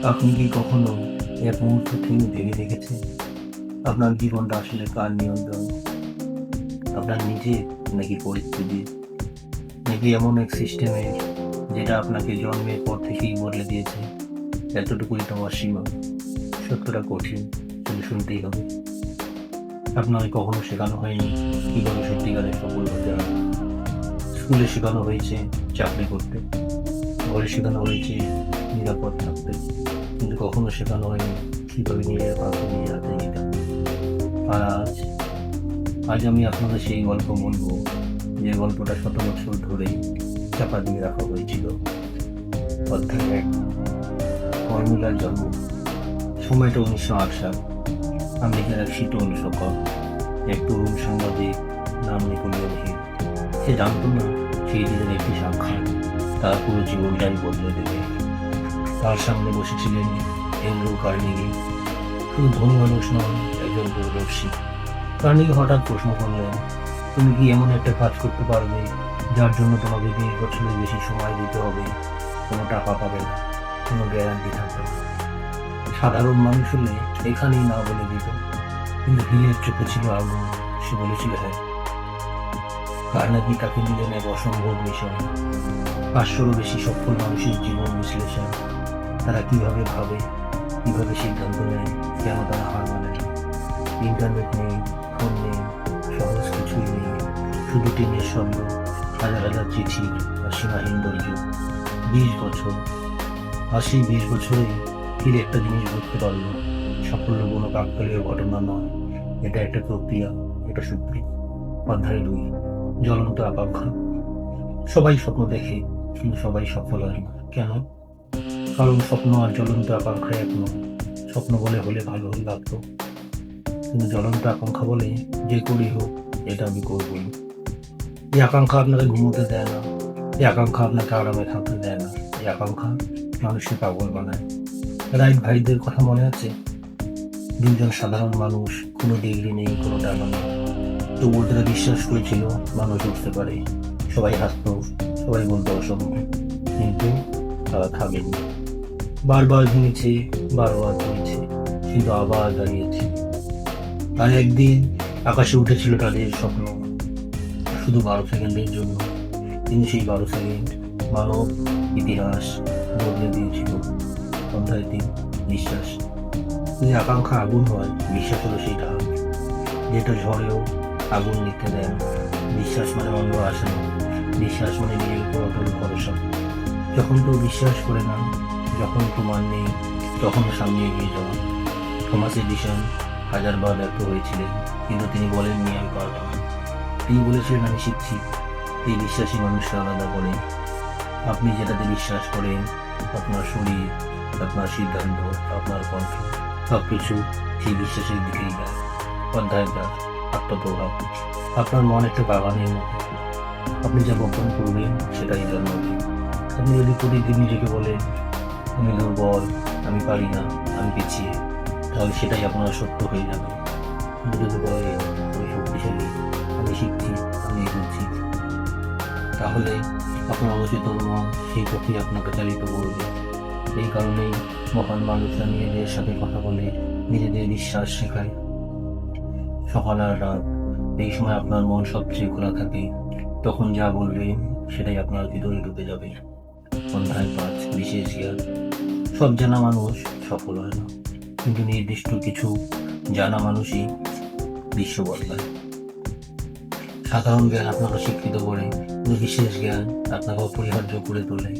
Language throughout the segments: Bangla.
আপনি কি কখনো এক মুহূর্ত থেমে ভেবে দেখেছেন আপনার জীবনটা আসলে কার নিয়ন্ত্রণ? আপনার নিজের, নাকি পরিস্থিতি, নাকি এমন এক সিস্টেমের যেটা আপনাকে জন্মের পর থেকেই বদলে দিয়েছে? এতটুকুই তোমার সীমা। সত্যটা কঠিন, কিন্তু শুনতেই হবে। আপনাকে কখনো শেখানো হয়নি কিভাবে সত্যিকারের সফল হতে হয়। স্কুলে শেখানো হয়েছে চাকরি করতে, ঘরে শেখানো হয়েছে নিরাপদ থাকতে, কিন্তু কখনো শেখানো হয়নি কিভাবে নিজের ভাগ্য নিজের হাতে নিতে হয়। আর আজ আমি আপনাদের সেই গল্প বলবো, যে গল্পটা শত বছর ধরেই চাপা দিয়ে রাখা হয়েছিল। অধ্যায় 1, ফর্মুলার জন্ম। সময়টা 1908 সাল। আমেরিকার এক শীতল সকাল। এক তরুণ সাংবাদিক, নাম নেপোলিয়ন হিল। সে জানতো না সেই দিনের একটি সাক্ষাৎ তার পুরো জীবনটাই বদলে দেবে। তার সামনে বসেছিলেন এন্ড্রু কার্নেগি। শুধু ধনী মানুষ নন, একজন দূরদর্শী। কার্নেগি হঠাৎ প্রশ্ন করলেন, তুমি কি এমন একটা কাজ করতে পারবে যার জন্য তোমাকে 20 বছরের বেশি সময় দিতে হবে? কোনো টাকা পাবে না, কোনো গ্যারান্টি থাকবে না। সাধারণ মানুষ হলে এখানেই না বলে দিত, কিন্তু হিলের চোখে ছিল আগুন। সে বলেছিল হ্যাঁ। কার্নেগি তাকে দিলেন এক অসম্ভব বিষয়, 500-রও বেশি সফল মানুষের জীবন বিশ্লেষণ। তারা কিভাবে ভাবে, কিভাবে সিদ্ধান্ত নেয়, কেন তারা হার মানে না। ইন্টারনেট নেই, ফোন নেই, সহজ কিছুই নেই, শুধু টিনের শব্দ, হাজার হাজার চিঠি আর সীমাহীন ধৈর্য। 20 বছর। আর সেই 20 বছরেই হিল একটা জিনিস বুঝতে পারল, সাফল্য কোনো কাকতালীয় ঘটনা নয়, এটা একটা প্রক্রিয়া, এটা সূত্র। অধ্যায় 2, জ্বলন্ত আকাঙ্ক্ষা। সবাই স্বপ্ন দেখে, কিন্তু সবাই সফল হয় না। কেন? কারণ স্বপ্ন আর জ্বলন্ত আকাঙ্ক্ষা এক নয়। স্বপ্ন বলে হলে ভালো লাগতো, কিন্তু জ্বলন্ত আকাঙ্ক্ষা বলে যে করেই হোক এটা আমি করবই। এই আকাঙ্ক্ষা আপনাকে ঘুমোতে দেয় না, এই আকাঙ্ক্ষা আপনাকে আরামে থাকতে দেয় না, এই আকাঙ্ক্ষা মানুষকে পাগল বানায়। রাইট ভাইদের কথা মনে আছে? 2জন সাধারণ মানুষ, কোনো ডিগ্রি নেই, কোনো টাকা নেই, তবুও তারা বিশ্বাস করেছিল মানুষ উঠতে পারে। সবাই হাসতো, সবাই বলতো অসম্ভব, কিন্তু তারা থামেনি। বারবার ভেঙেছে, বারবার ধরেছে, কিন্তু আবার দাঁড়িয়েছে। আর একদিন আকাশে উঠেছিল তাদের স্বপ্ন, শুধু 12 সেকেন্ডের জন্য, কিন্তু সেই 12 সেকেন্ড মানব ইতিহাস বদলে দিয়েছিল। অধ্যায় 3, বিশ্বাস। যদি আকাঙ্ক্ষা আগুন হয়, বিশ্বাস হলো সেই ঢাল, যেটা ঝড়েও আগুন নিতে দেয় না। বিশ্বাস মানে অঙ্গ আসে না, বিশ্বাস মানে নিজের উপর অটল ভরসা। যখন কেউ বিশ্বাস করে না, যখন প্রমাণ নেই, তখন সামনে এগিয়ে যাওয়া। থমাস এডিসন 1000বার ব্যর্থ হয়েছিলেন, কিন্তু তিনি বলেননি আমি পারব না। তিনি বলেছিলেন আমি শিখছি। এই বিশ্বাসী মানুষরা আলাদা করে। আপনি যেটাতে বিশ্বাস করেন, আপনার শরীর, আপনার সিদ্ধান্ত, আপনার কণ্ঠ, সবকিছু সেই বিশ্বাসের দিকেই যায়। অধ্যায় 4, আত্মপ্রভাব। আপনার মন একটা বাগানের মতো। আপনি যা বপন করবেন সেটাই জন্মাবে। আপনি যদি প্রতিদিন নিজেকে বলেন আমি দুর্বল, আমি পারি না, আমি পিছিয়ে, তাহলে সেটাই আপনার সত্য হয়ে যাবে। কিন্তু যদি বলেন আমি শক্তিশালী, আমি শিখছি, আমি এগোচ্ছি, তাহলে আপনার অবচেতন মন সেই পথে আপনাকে চালিত করবে। এই কারণেই মহান মানুষরা নিজেদের সাথে কথা বলে, নিজেদের বিশ্বাস শেখায়। সকাল আর রাত, এই সময় আপনার মন সবচেয়ে খোলা থাকে। তখন যা বলবেন সেটাই আপনার ভিতরে ঢুকে যাবে। অধ্যায় 5, বিশেষ জ্ঞান। সব জানা মানুষ সফল হয় না, কিন্তু নির্দিষ্ট কিছু জানা মানুষই বিশ্ব বদলায়। সাধারণ জ্ঞান আপনাকে শিক্ষিত করে, কিন্তু বিশেষ জ্ঞান আপনাকে অপরিহার্য করে তোলে।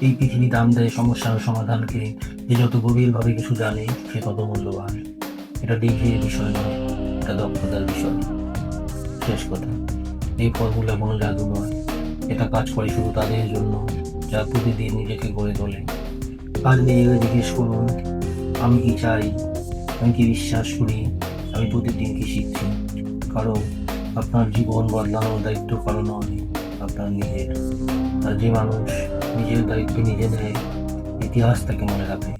এই পৃথিবী দাম দেয় সমস্যার সমাধানকে। যে যত গভীরভাবে কিছু জানে, সে তত মূল্যবান। এটা ডিগ্রির বিষয় নয়, এটা দক্ষতার বিষয়। শেষ কথা, এই ফর্মুলা কোনো জাদু নয়, এটা কাজ করে শুধু তাদের জন্য যারা প্রতিদিন নিজেকে গড়ে তোলে। আজ নিজেকে জিজ্ঞেস করুন, আমি কি চাই, আমি কি বিশ্বাস করি, আমি প্রতিদিন কি শিখছি। কারণ আপনার জীবন বদলানোর দায়িত্ব কারো নয়, আপনার নিজের। আর যে মানুষ নিজের দায়িত্ব নিজে নেয়, ইতিহাস তাকে মনে রাখে।